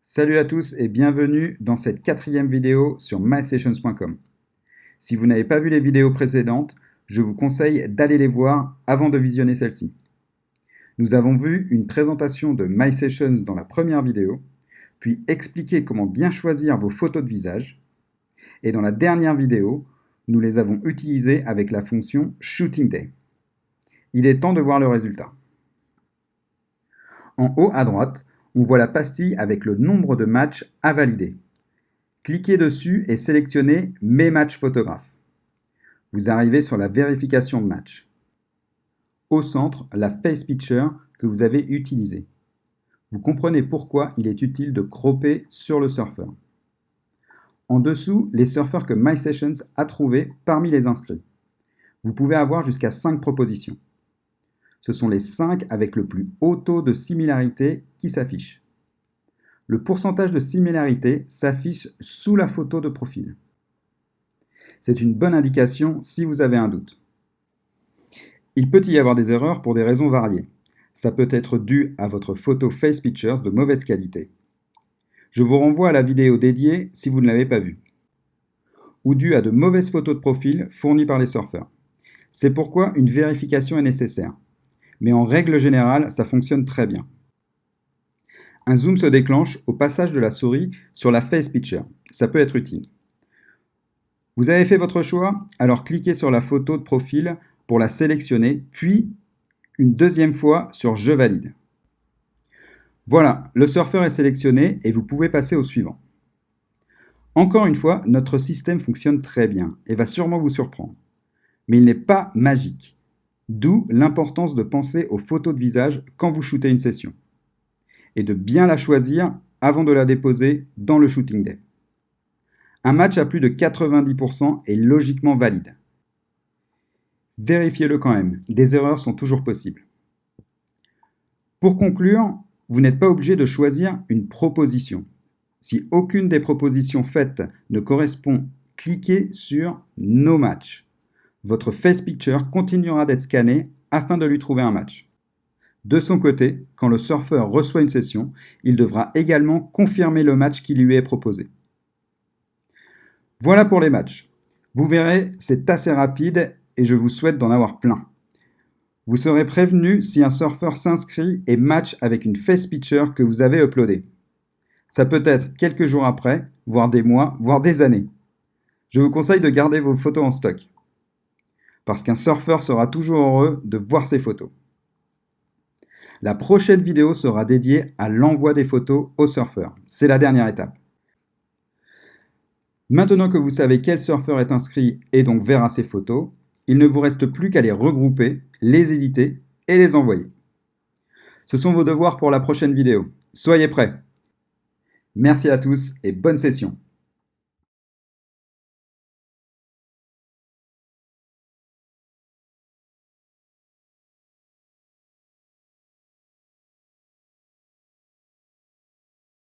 Salut à tous et bienvenue dans cette quatrième vidéo sur mysessions.com. Si vous n'avez pas vu les vidéos précédentes, je vous conseille d'aller les voir avant de visionner celle-ci. Nous avons vu une présentation de MySessions dans la première vidéo, puis expliqué comment bien choisir vos photos de visage, et dans la dernière vidéo, nous les avons utilisées avec la fonction Shooting Day. Il est temps de voir le résultat. En haut à droite, on voit la pastille avec le nombre de matchs à valider. Cliquez dessus et sélectionnez Mes matchs photographes. Vous arrivez sur la vérification de match. Au centre, la face picture que vous avez utilisée. Vous comprenez pourquoi il est utile de cropper sur le surfeur. En dessous, les surfeurs que MySessions a trouvés parmi les inscrits. Vous pouvez avoir jusqu'à 5 propositions. Ce sont les 5 avec le plus haut taux de similarité qui s'affichent. Le pourcentage de similarité s'affiche sous la photo de profil. C'est une bonne indication si vous avez un doute. Il peut y avoir des erreurs pour des raisons variées. Ça peut être dû à votre photo Face Pictures de mauvaise qualité. Je vous renvoie à la vidéo dédiée si vous ne l'avez pas vue. Ou dû à de mauvaises photos de profil fournies par les surfeurs. C'est pourquoi une vérification est nécessaire. Mais en règle générale, ça fonctionne très bien. Un zoom se déclenche au passage de la souris sur la face picture. Ça peut être utile. Vous avez fait votre choix? Alors cliquez sur la photo de profil pour la sélectionner, puis une deuxième fois sur Je valide. Voilà, le surfeur est sélectionné et vous pouvez passer au suivant. Encore une fois, notre système fonctionne très bien et va sûrement vous surprendre. Mais il n'est pas magique. D'où l'importance de penser aux photos de visage quand vous shootez une session. Et de bien la choisir avant de la déposer dans le Shooting Day. Un match à plus de 90% est logiquement valide. Vérifiez-le quand même, des erreurs sont toujours possibles. Pour conclure, vous n'êtes pas obligé de choisir une proposition. Si aucune des propositions faites ne correspond, cliquez sur No Match. Votre face picture continuera d'être scanné afin de lui trouver un match. De son côté, quand le surfeur reçoit une session, il devra également confirmer le match qui lui est proposé. Voilà pour les matchs. Vous verrez, c'est assez rapide et je vous souhaite d'en avoir plein. Vous serez prévenu si un surfeur s'inscrit et match avec une face picture que vous avez uploadée. Ça peut être quelques jours après, voire des mois, voire des années. Je vous conseille de garder vos photos en stock. Parce qu'un surfeur sera toujours heureux de voir ses photos. La prochaine vidéo sera dédiée à l'envoi des photos aux surfeurs. C'est la dernière étape. Maintenant que vous savez quel surfeur est inscrit et donc verra ses photos, il ne vous reste plus qu'à les regrouper, les éditer et les envoyer. Ce sont vos devoirs pour la prochaine vidéo. Soyez prêts. Merci à tous et bonne session.